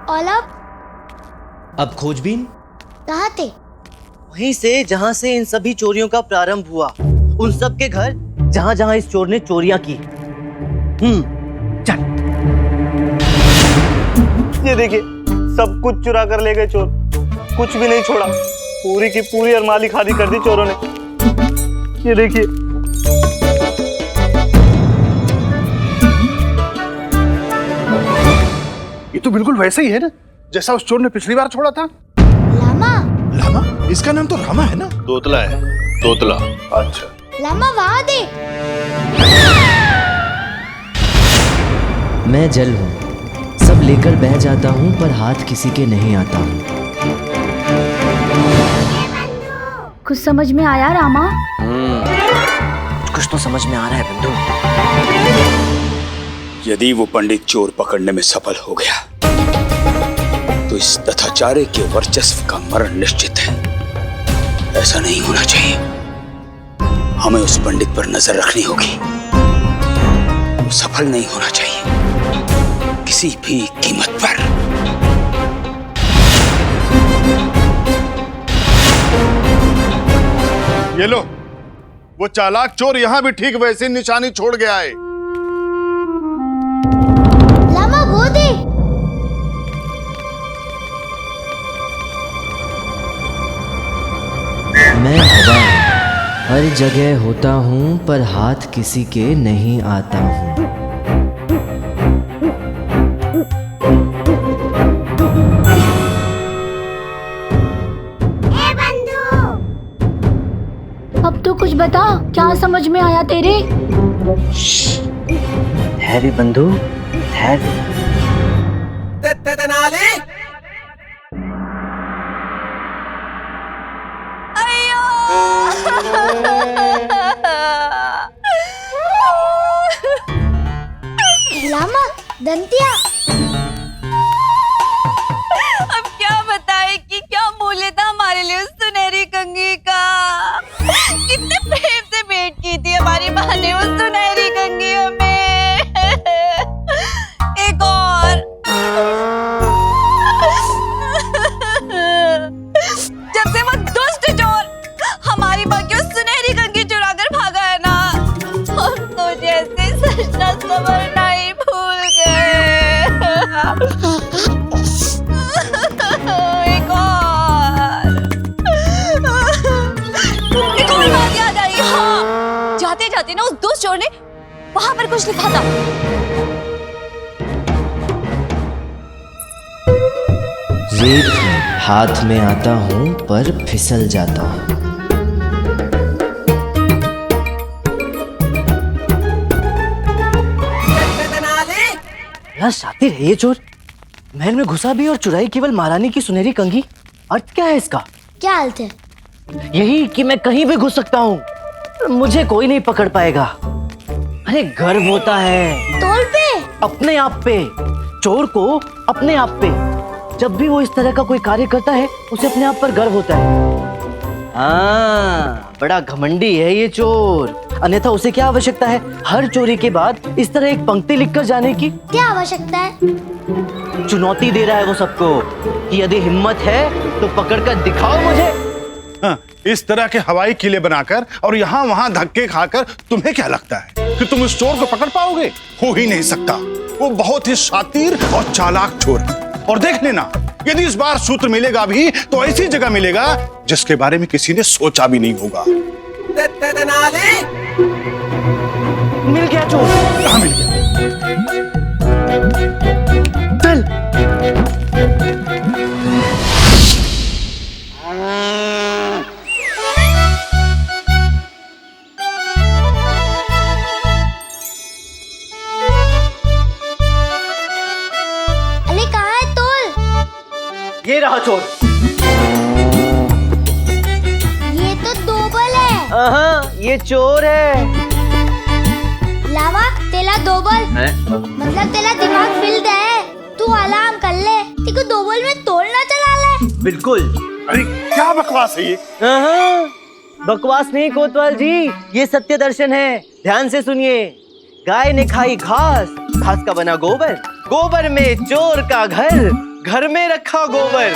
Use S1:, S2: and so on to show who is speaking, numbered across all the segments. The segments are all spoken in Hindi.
S1: और
S2: अब खोजबीन
S1: कहाँ थे?
S3: वहीं से जहाँ से इन सभी चोरियों का प्रारंभ हुआ, उन सब के घर जहाँ जहाँ इस चोर ने चोरियां की। चल।
S4: ये देखिए, सब कुछ चुरा कर ले गए चोर, कुछ भी नहीं छोड़ा। पूरी की पूरी अलमारी खाली कर दी चोरों ने। ये देखिए।
S5: ये तो बिल्कुल वैसा ही है ना जैसा उस चोर ने पिछली बार छोड़ा था।
S1: लामा।
S5: लामा? इसका नाम तो रामा है ना?
S6: तोतला है, तोतला।
S5: अच्छा।
S1: लामा वहाँ दे।
S2: मैं जल हूँ, सब लेकर बह जाता हूँ पर हाथ किसी के नहीं आता हूँ।
S7: कुछ समझ में आया रामा?
S3: कुछ तो समझ में आ रहा है बंधु।
S6: यदि वो पंडित चोर पकड़ने में सफल हो गया तो इस तथाचार्य के वर्चस्व का मरण निश्चित है। ऐसा नहीं होना चाहिए। हमें उस पंडित पर नजर रखनी होगी। वो सफल नहीं होना चाहिए किसी भी कीमत पर।
S5: ये लो, वो चालाक चोर यहाँ भी ठीक वैसी निशानी छोड़ गया है।
S1: लामा वो दे।
S2: मैं हवा हूँ, हर जगह होता हूँ पर हाथ किसी के नहीं आता हूँ।
S7: अब तो कुछ बता, क्या समझ में आया तेरे?
S3: ठहरे बंधु, ठहर।
S1: लामा दंतिया।
S8: अब क्या बताए कि क्या मूल्य था हमारे लिए उस सुनहरी कंघी का। कितने प्रेम से भेंट की थी हमारी माँ ने उस सुनहरी कंघी हमें। एक और। जब से वो दुष्ट चोर हमारी माँ की उस सुनहरी कंघी चुरा कर भागा है ना, हम तो जैसे सजना संवरना ही भूल गए। एक और बात याद आई। हाँ, जाते जाते ना उस दुष्ट चोर ने वहां पर कुछ लिखा था।
S2: रेत हूँ, हाथ में आता हूँ पर फिसल जाता हूँ।
S3: यार शातिर है ये चोर। महल में घुसा भी और चुराई केवल महारानी की सुनहरी कंघी। अर्थ क्या है इसका?
S1: क्या हालत है?
S3: यही कि मैं कहीं भी घुस सकता हूँ, मुझे कोई नहीं पकड़ पाएगा। अरे गर्व होता है
S1: तोल पे।
S3: अपने आप पे, चोर को अपने आप पे। जब भी वो इस तरह का कोई कार्य करता है उसे अपने आप पर गर्व होता है। हाँ, बड़ा घमंडी है ये चोर। अन्यथा उसे क्या आवश्यकता है हर चोरी के बाद इस तरह एक पंक्ति लिखकर जाने की?
S1: क्या आवश्यकता है?
S3: चुनौती दे रहा है वो सबको कि यदि हिम्मत है तो पकड़कर दिखाओ मुझे।
S5: हाँ, इस तरह के हवाई किले बनाकर और यहाँ वहाँ धक्के खाकर तुम्हें क्या लगता है कि तुम इस चोर को पकड़ पाओगे? हो ही नहीं सकता। वो बहुत ही शातिर और चालाक चोर है। और देख लेना, यदि इस बार सूत्र मिलेगा भी तो ऐसी जगह मिलेगा जिसके बारे में किसी ने सोचा भी नहीं होगा।
S3: मिल गया चोर।
S5: कहाँ मिल गया?
S3: चल।
S1: अरे कहाँ है तोल?
S3: ये रहा चोर।
S1: ये तो दोबल है।
S3: हाँ, ये चोर है।
S1: लावा तेला दोबल मतलब तेरा दिमाग फिल्ड है। तू आराम कर ले, तेको दोबल में तोड़ना चला ले।
S3: बिल्कुल।
S5: अरे क्या बकवास है ये?
S3: बकवास नहीं कोतवाल जी, ये सत्य दर्शन है। ध्यान से सुनिए। गाय ने खाई घास, घास का बना गोबर, गोबर में चोर का घर, घर में रखा गोबर।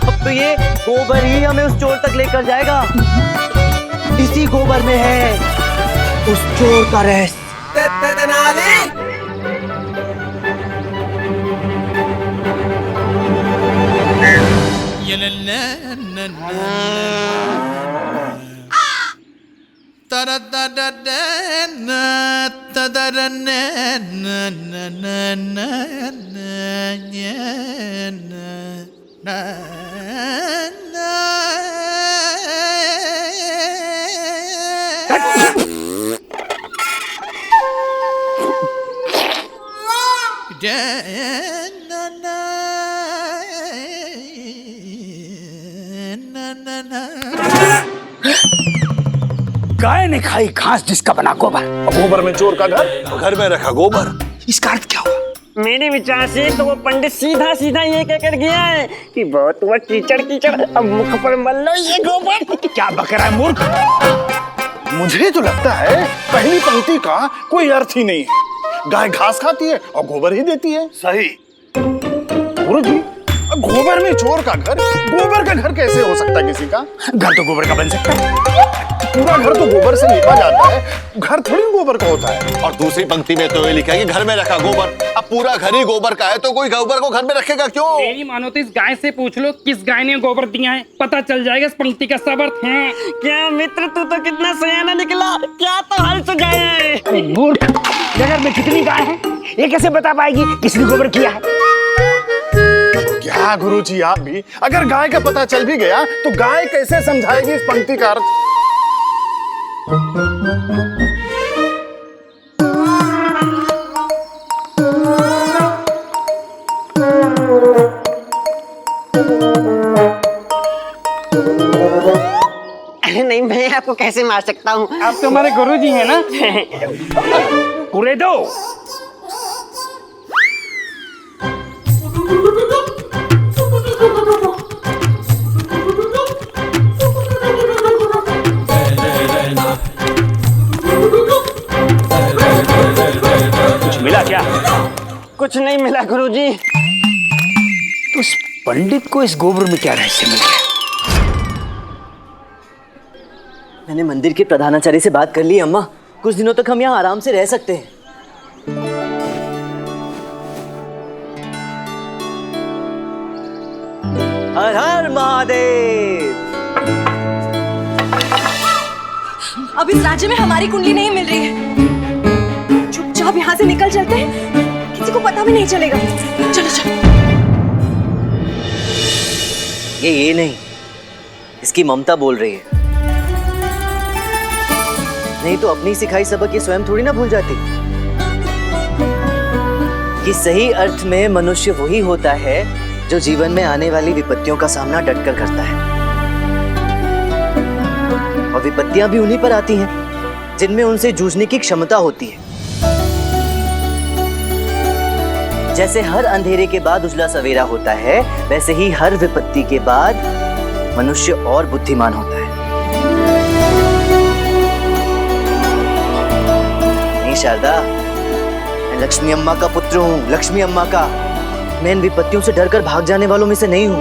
S3: अब तो ये गोबर ही हमें उस चोर तक लेकर जाएगा। इसी गोबर में है उस चोर का रहस्य।
S6: गाय ने खाई घास जिसका बना गोबर।
S5: गोबर में चोर का घर, घर में रखा गोबर।
S6: इसका अर्थ क्या हुआ?
S9: मेरे विचार से तो वो पंडित सीधा सीधा ये कहकर गया है कि बहुत हुआ कीचड़ कीचड़, अब मुख पर मल लो ये गोबर।
S6: क्या बक रहा है मूर्ख?
S5: मुझे तो लगता है पहली पंक्ति का कोई अर्थ ही नहीं है। गाय घास खाती है और गोबर ही देती है। सही। गुरुजी, गोबर में चोर का घर, गोबर का घर कैसे हो सकता है किसी का?
S6: घर तो गोबर का बन सकता है।
S5: पूरा घर तो गोबर से लिपा जाता है, घर थोड़ी गोबर का होता है।
S10: और दूसरी पंक्ति में तो ये लिखा है कि घर में रखा गोबर। अब पूरा घर ही गोबर का है तो कोई गोबर को घर में रखेगा क्यों?
S9: मेरी मानो तो इस गाय से पूछ लो किस गाय ने गोबर दिया है, पता चल जाएगा इस पंक्ति का सब अर्थ है। क्या मित्र, तू तो कितना सयाना निकला, क्या तो हल सुझाया है।
S6: मूर्ख, नगर में कितनी गाय है ये कैसे बता पाएगी किसने गोबर किया है?
S5: क्या गुरुजी आप भी, अगर गाय का पता चल भी गया तो गाय कैसे समझाएगी इस पंक्ति का अर्थ?
S9: अरे नहीं, मैं आपको कैसे मार सकता हूँ, आप तो हमारे गुरुजी हैं ना।
S6: पूरे दो। कुछ मिला क्या?
S9: कुछ नहीं मिला गुरुजी।
S6: तो इस पंडित को इस गोबर में क्या रहस्य मिल गया?
S3: मैंने मंदिर के प्रधानाचार्य से बात कर ली अम्मा, कुछ दिनों तक हम यहाँ आराम से रह सकते हैं। हर हर महादेव।
S8: अब इस राज्य में हमारी कुंडली नहीं मिल रही है, चुपचाप यहाँ से निकल चलते हैं, किसी को पता भी नहीं चलेगा। चलो चलो।
S3: ये नहीं, इसकी ममता बोल रही है। नहीं तो अपनी सिखाई सबक ये स्वयं थोड़ी ना भूल जाती कि सही अर्थ में मनुष्य वही होता है जो जीवन में आने वाली विपत्तियों का सामना डटकर करता है। और विपत्तियां भी उन्हीं पर आती हैं जिनमें उनसे जूझने की क्षमता होती है। जैसे हर अंधेरे के बाद उजला सवेरा होता है, वैसे ही हर विपत्ति के बाद मनुष्य और बुद्धिमान होता है। नहीं शारदा, मैं लक्ष्मी अम्मा का पुत्र हूँ, लक्ष्मी अम्मा का। मैं इन विपत्तियों से डरकर भाग जाने वालों में से नहीं हूँ।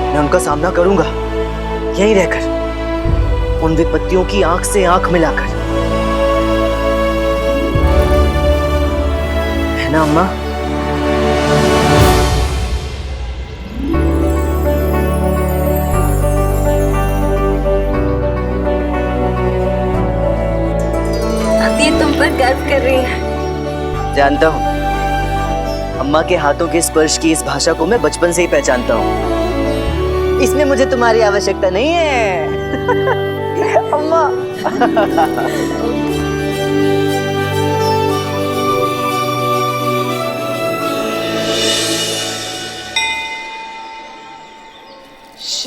S3: मैं उनका सामना करूंगा, यहीं रहकर, उन विपत्तियों की आंख से आंख मिलाकर। है ना अम्मा?
S8: अभी तुम पर गर्व कर रही है।
S3: जानता हूँ, अम्मा के हाथों के स्पर्श की इस भाषा को मैं बचपन से ही पहचानता हूँ। इसमें मुझे तुम्हारी आवश्यकता नहीं है। अम्मा।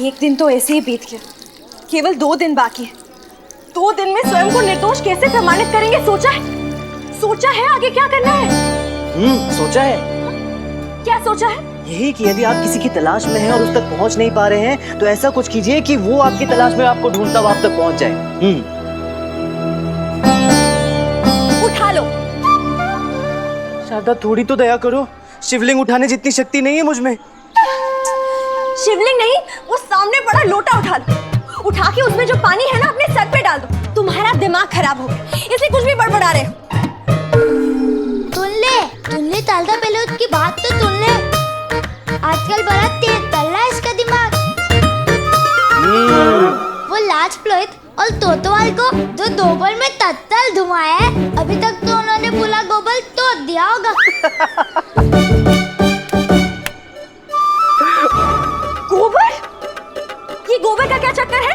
S8: एक दिन तो ऐसे ही बीत गया, केवल 2 दिन बाकी है। 2 दिन में स्वयं को निर्दोष कैसे प्रमाणित करेंगे? सोचा है आगे क्या करना है?
S3: सोचा है।
S8: क्या सोचा है?
S3: यही कि यदि आप किसी की तलाश में हैं और उस तक पहुंच नहीं पा रहे हैं तो ऐसा कुछ कीजिए कि वो आपकी तलाश में आपको ढूंढता हुआ आप तक पहुंच जाए।
S8: उठा लो।
S3: शारदा थोड़ी तो दया करो, शिवलिंग उठाने जितनी शक्ति नहीं है मुझ में।
S8: शिवलिंग नहीं, वो सामने पड़ा लोटा उठा लो। उठा के उसमें जो पानी है ना अपने सर पे डाल दो। तुम्हारा दिमाग खराब हो गया, इसलिए कुछ भी बड़बड़ा रहे हो।
S1: सुन ले तालदा, पहले उसकी बात तो सुन ले। आजकल बड़ा तेज चल रहा है इसका दिमाग। वो लाज प्लोहित और तोतवाल को जो दोबल में तत्तल धुमाया है, अभी तक तो उन्होंने पूरा गोबल तोड़ दिया होगा।
S8: गोबर? ये गोबर का क्या चक्कर है?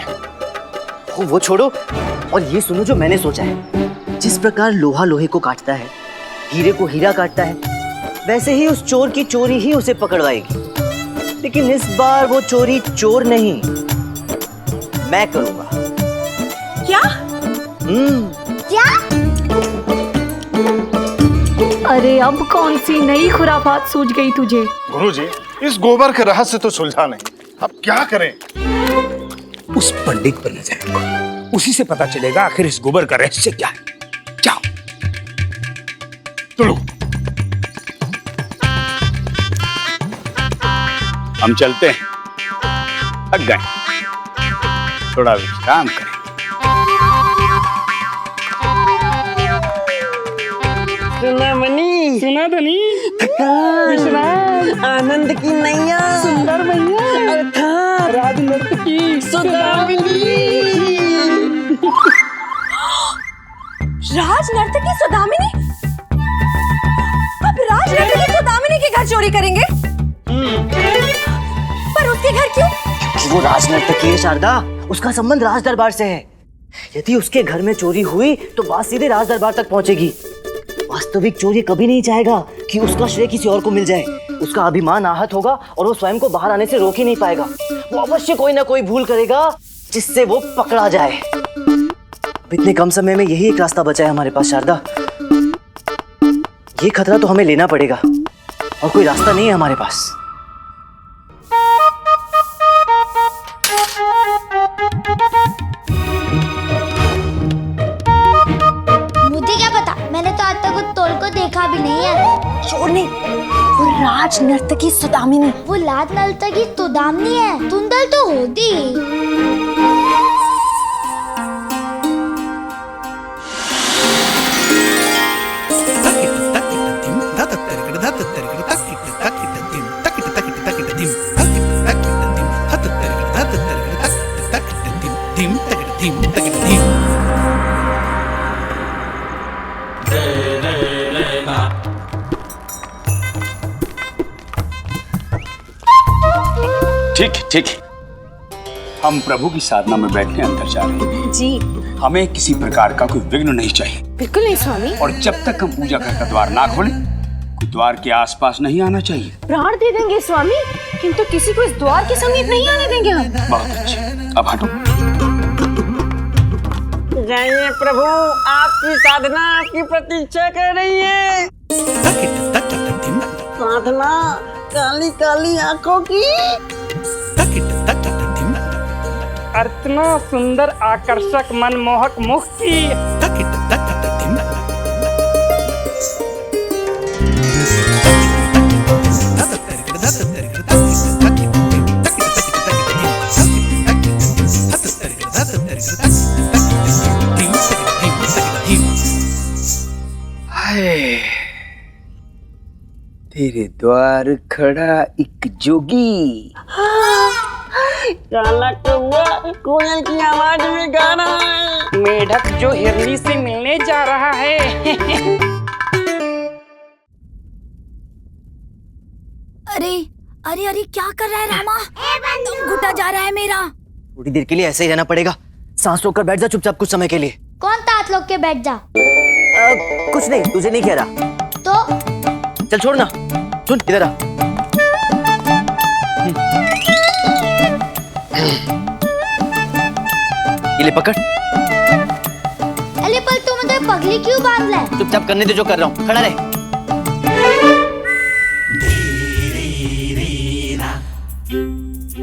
S3: वो छोड़ो और ये सुनो जो मैंने सोचा है। जिस प्रकार लोहा लोहे को काटता है, हीरे को हीरा काटता है, वैसे ही उस चोर की चोरी ही उसे पकड़वाएगी। लेकिन इस बार वो चोरी चोर नहीं, मैं करूंगा।
S8: क्या?
S1: क्या?
S7: अरे अब कौन सी नई खुराफात सूझ गई तुझे?
S5: गुरुजी, इस गोबर के रहस्य तो सुलझा नहीं, अब क्या करें?
S6: उस पंडित पर नजर, उसी से पता चलेगा आखिर इस गोबर का रहस्य क्या है। जाओ चलो, हम चलते हैं, थक गए, थोड़ा विश्राम करें।
S9: सुना धनी, विश्राम,
S8: आनंद की नैया,
S9: सुंदर मैया,
S8: अर्थात
S9: राजनर्तकी
S8: सुदामिनी। राजनर्तकी सुदामिनी? अब राजनर्तकी सुदामिनी के घर चोरी करेंगे? पर उसके घर क्यों?
S3: क्योंकि वो राजनर्तकी है शारदा, उसका संबंध राज दरबार से है। यदि उसके घर में चोरी हुई तो बात सीधे राज दरबार तक पहुंचेगी। वास्तविक चोरी कभी नहीं चाहेगा कि उसका श्रेय किसी और को मिल जाए। उसका अभिमान आहत होगा और वो स्वयं को बाहर आने से रोक ही नहीं पाएगा। वो अवश्य कोई ना कोई भूल करेगा जिससे वो पकड़ा जाए। अब इतने कम समय में यही एक रास्ता बचा है हमारे पास शारदा। ये खतरा तो हमें लेना पड़ेगा और कोई रास्ता नहीं है हमारे पास।
S1: मुझे क्या पता, मैंने तो आज तक उस तोल को देखा भी नहीं है।
S8: चोर नहीं, वो राजनर्तकी सुदामिनी।
S1: वो लाज नर्तकी सुदामिनी है, सुंदर तो होती।
S6: ठीक ठीक, हम प्रभु की साधना में बैठने अंदर जा रहे हैं।
S8: जी,
S6: हमें किसी प्रकार का कोई विघ्न नहीं चाहिए।
S8: बिल्कुल नहीं स्वामी।
S6: और जब तक हम पूजा घर का द्वार ना खोलें, कोई द्वार के आसपास नहीं आना चाहिए।
S8: प्राण दे देंगे स्वामी, किंतु किसी को इस द्वार के समीप नहीं आने देंगे हम।
S6: बहुत अच्छे, अब हटो।
S9: जाइए प्रभु, आपकी साधना आपकी प्रतीक्षा कर रही है। साधना काली काली आंखों की, अर्चना सुंदर आकर्षक मनमोहक मुख की।
S6: तेरे द्वार खड़ा एक जोगी,
S9: काला कौवा कोयल की आवाज में गा रहा है, मेढक जो हिरनी से मिलने जा रहा है।
S7: अरे अरे अरे क्या कर रहा है रामा? दम घुटा जा रहा है मेरा।
S3: थोड़ी देर के लिए ऐसे ही रहना पड़ेगा। सांस रोक कर बैठ जा चुपचाप कुछ समय के लिए।
S1: कौन तात लोग के बैठ जा।
S3: कुछ नहीं, तुझे नहीं कह रहा।
S1: तो
S3: चल छोड़ ना, सुन इधर आ। ये ले पकड़।
S1: अरे पर तू मुझे पगली क्यों बांध रहा है?
S3: चुपचाप करने दे जो कर रहा हूँ, खड़ा रहे।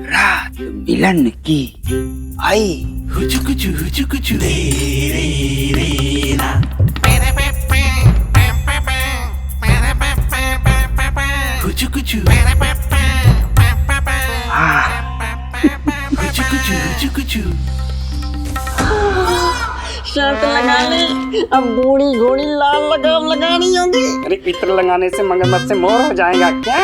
S6: रात मिलन की आई।
S9: शर्ट लगा ली, अब बूढ़ी घोड़ी लाल लगाम लगानी होगी। अरे इत्र लगाने से मगरमच्छ से मोर हो जाएगा क्या?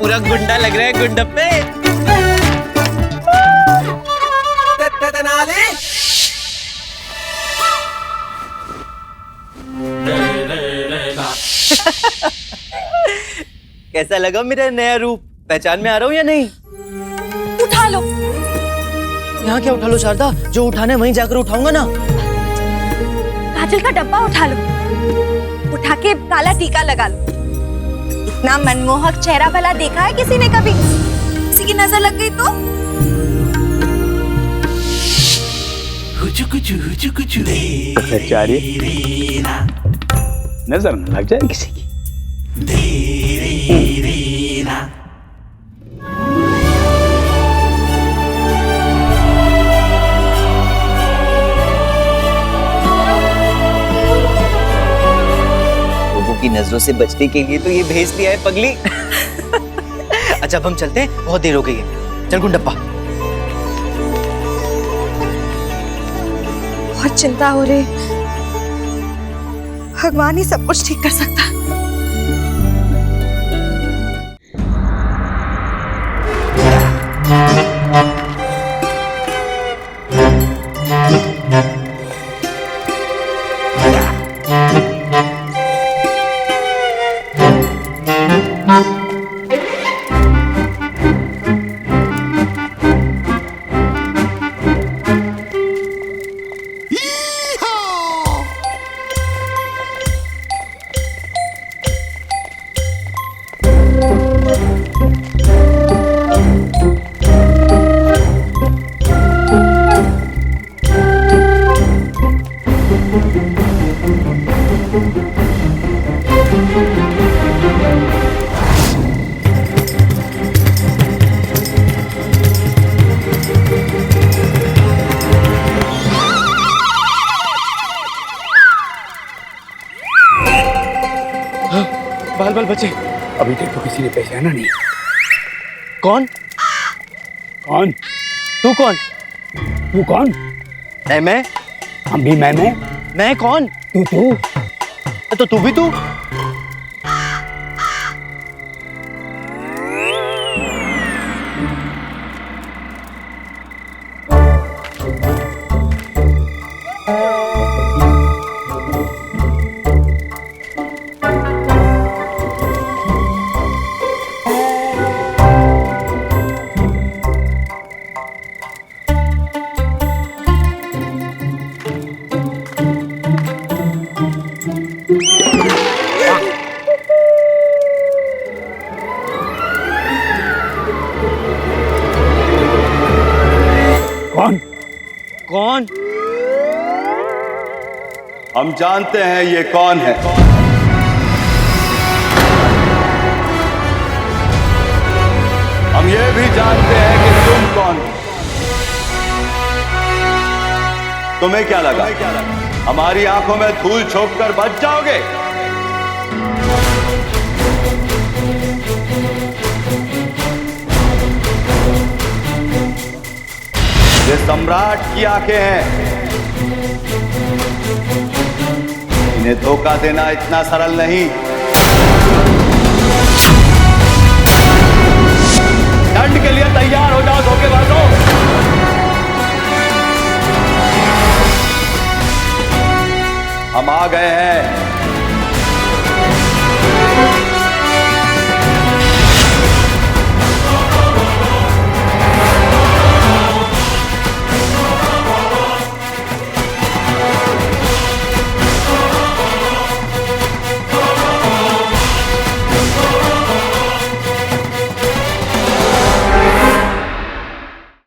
S3: पूरा गुंडा लग रहा है गुंडप्पे। कैसा लगा मेरा नया रूप? पहचान में आ रहा हूँ या नहीं?
S8: उठा लो।
S3: यहाँ क्या उठा लो शारदा? जो उठाना है वहीं जाकर उठाऊंगा ना।
S8: काजल का डब्बा उठा लो, उठा के काला टीका लगा लो। इतना मनमोहक चेहरा भला देखा है किसी ने कभी? किसी की नजर लग गई तो?
S6: नजर न लग जाए किसी की।
S3: की नजरों से बचने के लिए तो ये भेज दिया है पगली। अच्छा अब हम चलते हैं, बहुत देर हो गई है। चल गुंडप्पा।
S8: बहुत चिंता हो रही, भगवान ही सब कुछ ठीक कर सकता है।
S6: बाल बाल बचे। अभी तक तो किसी ने पहचाना नहीं।
S3: कौन?
S6: कौन?
S3: तू कौन?
S6: तू कौन?
S3: मैं।
S6: हम भी मैं।
S3: मैं कौन?
S6: तू।
S3: तो तू भी तू। कौन?
S10: हम जानते हैं ये कौन है। हम ये भी जानते हैं कि तुम कौन हो। तुम्हें क्या लगा हमारी आंखों में धूल झोंक कर बच जाओगे? ये सम्राट की आंखें हैं। इन्हें धोखा देना इतना सरल नहीं। दंड के लिए तैयार हो जाओ धोखेबाजों। हम आ गए हैं